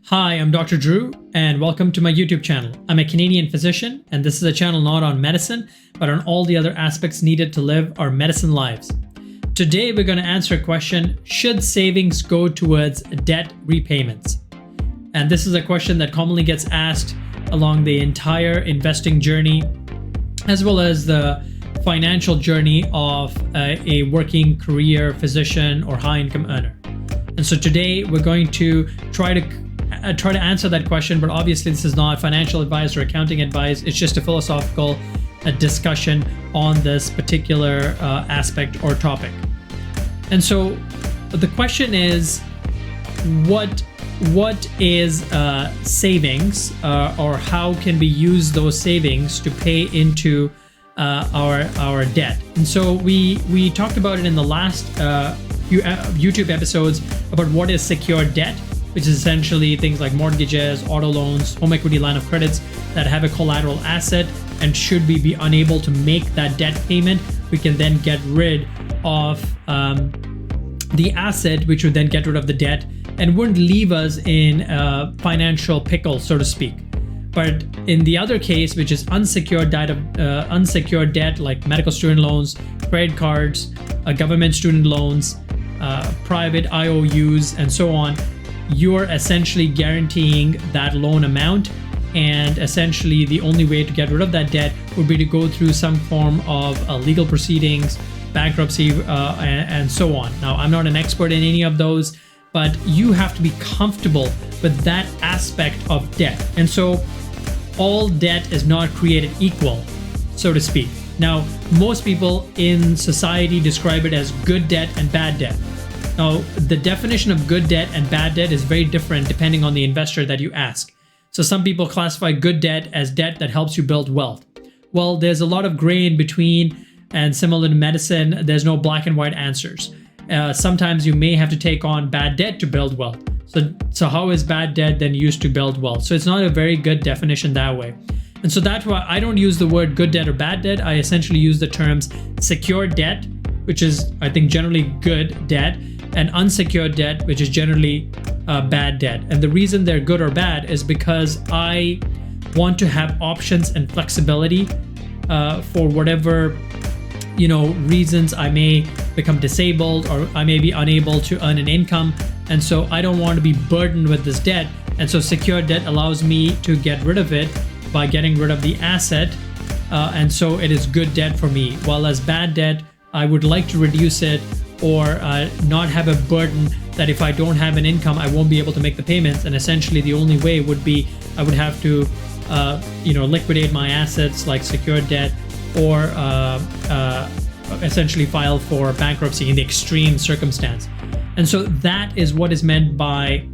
Hi, I'm Dr. Druv, and welcome to my YouTube channel. I'm a Canadian physician, and this is a channel not on medicine, but on all the other aspects needed to live our medicine lives. Today, we're going to answer a question: should savings go towards debt repayments? And this is a question that commonly gets asked along the entire investing journey, as well as the financial journey of a working career physician or high-income earner. And so today, we're going to try to answer that question, but obviously this is not financial advice or accounting advice. It's just a philosophical discussion on this particular aspect or topic. And so the question is, what is savings, or how can we use those savings to pay into our debt? And so we talked about it in the last few YouTube episodes about what is secured debt, which is essentially things like mortgages, auto loans, home equity line of credits that have a collateral asset. And should we be unable to make that debt payment, we can then get rid of the asset, which would then get rid of the debt and wouldn't leave us in a financial pickle, so to speak. But in the other case, which is unsecured debt like medical student loans, credit cards, government student loans, private IOUs, and so on, you're essentially guaranteeing that loan amount, and essentially the only way to get rid of that debt would be to go through some form of legal proceedings, bankruptcy, and so on. Now, I'm not an expert in any of those, but you have to be comfortable with that aspect of debt. And so all debt is not created equal, so to speak. Now, most people in society describe it as good debt and bad debt. Now, the definition of good debt and bad debt is very different depending on the investor that you ask. So some people classify good debt as debt that helps you build wealth. Well, there's a lot of gray in between, and similar to medicine, there's no black and white answers. Sometimes you may have to take on bad debt to build wealth. So how is bad debt then used to build wealth? So it's not a very good definition that way. And so that's why I don't use the word good debt or bad debt. I essentially use the terms secured debt, which is, I think, generally good debt, and unsecured debt, which is generally bad debt. And the reason they're good or bad is because I want to have options and flexibility for whatever reasons I may become disabled, or I may be unable to earn an income. And so I don't want to be burdened with this debt. And so secured debt allows me to get rid of it by getting rid of the asset. And so it is good debt for me. While as bad debt, I would like to reduce it, or not have a burden that if I don't have an income, I won't be able to make the payments. And essentially the only way would be I would have to liquidate my assets like secured debt, or essentially file for bankruptcy in the extreme circumstance. And so that is what is meant by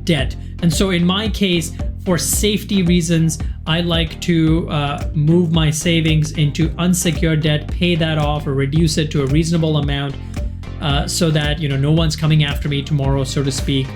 debt. And so in my case, for safety reasons, I like to move my savings into unsecured debt, pay that off or reduce it to a reasonable amount, so that no one's coming after me tomorrow, so to speak.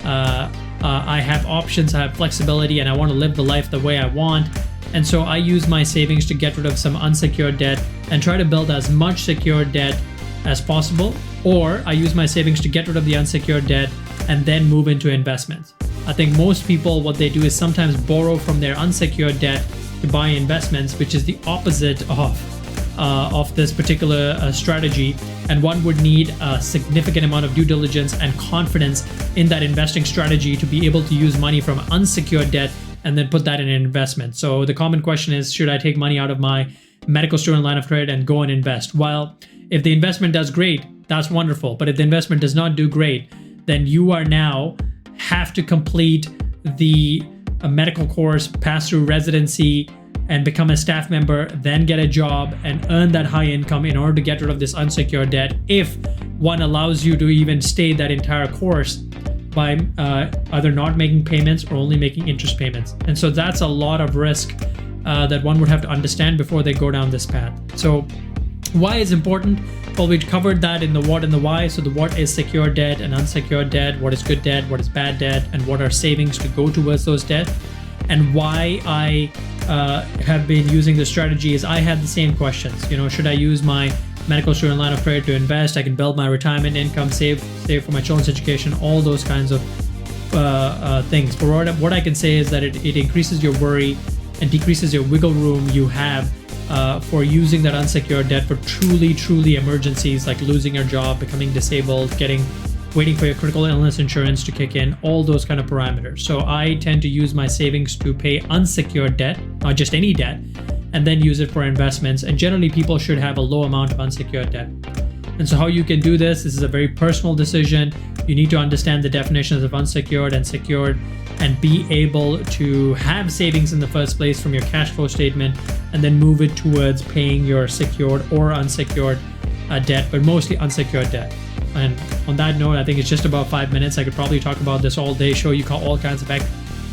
I have options, I have flexibility, and I want to live the life the way I want. And so I use my savings to get rid of some unsecured debt and try to build as much secured debt as possible. Or I use my savings to get rid of the unsecured debt and then move into investments. I think most people, what they do is sometimes borrow from their unsecured debt to buy investments, which is the opposite of this particular strategy. And one would need a significant amount of due diligence and confidence in that investing strategy to be able to use money from unsecured debt and then put that in an investment. So the common question is, should I take money out of my medical student line of credit and go and invest? Well, if the investment does great, that's wonderful. But if the investment does not do great, then you are now have to complete the medical course, pass through residency, and become a staff member, then get a job and earn that high income in order to get rid of this unsecured debt, if one allows you to even stay that entire course by either not making payments or only making interest payments. And so that's a lot of risk that one would have to understand before they go down this path. So why is important? Well, we covered that in the what and the why. So the what is secured debt and unsecured debt, what is good debt, what is bad debt, and what are savings to go towards those debt. And why I have been using this strategy is I had the same questions. Should I use my medical student line of credit to invest? I can build my retirement income, save for my children's education, all those kinds of things. But what I can say is that it increases your worry and decreases your wiggle room you have for using that unsecured debt for truly emergencies like losing your job, becoming disabled, waiting for your critical illness insurance to kick in, all those kind of parameters. So I tend to use my savings to pay unsecured debt, not just any debt, and then use it for investments. And generally people should have a low amount of unsecured debt. And so how you can do this is a very personal decision. You need to understand the definitions of unsecured and secured and be able to have savings in the first place from your cash flow statement and then move it towards paying your secured or unsecured debt, but mostly unsecured debt. And on that note, I think it's just about 5 minutes. I could probably talk about this all day, show you all kinds of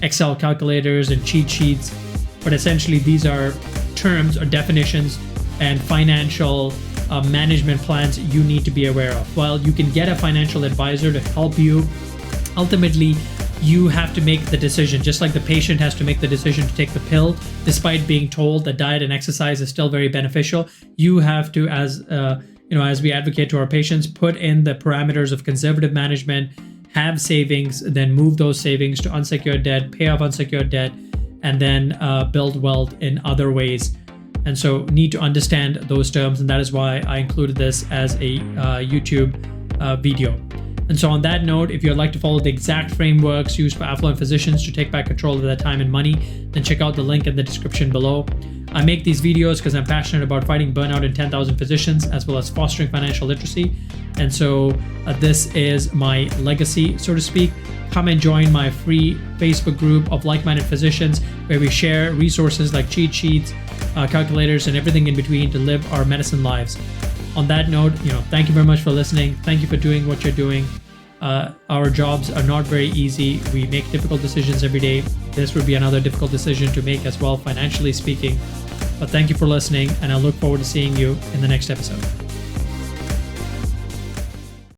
Excel calculators and cheat sheets. But essentially, these are terms or definitions and financial management plans you need to be aware of. While you can get a financial advisor to help you, ultimately, you have to make the decision, just like the patient has to make the decision to take the pill, despite being told that diet and exercise is still very beneficial. You have to, as we advocate to our patients, put in the parameters of conservative management, have savings, then move those savings to unsecured debt, pay off unsecured debt, and then build wealth in other ways. And so need to understand those terms, and that is why I included this as a YouTube video. And so on that note, if you'd like to follow the exact frameworks used for affluent physicians to take back control of their time and money, then check out the link in the description below. I make these videos because I'm passionate about fighting burnout in 10,000 physicians, as well as fostering financial literacy. And so this is my legacy, so to speak. Come and join my free Facebook group of like-minded physicians where we share resources like cheat sheets, calculators, and everything in between to live our medicine lives. On that note, thank you very much for listening. Thank you for doing what you're doing. Our jobs are not very easy. We make difficult decisions every day. This would be another difficult decision to make as well, financially speaking. But thank you for listening, and I look forward to seeing you in the next episode.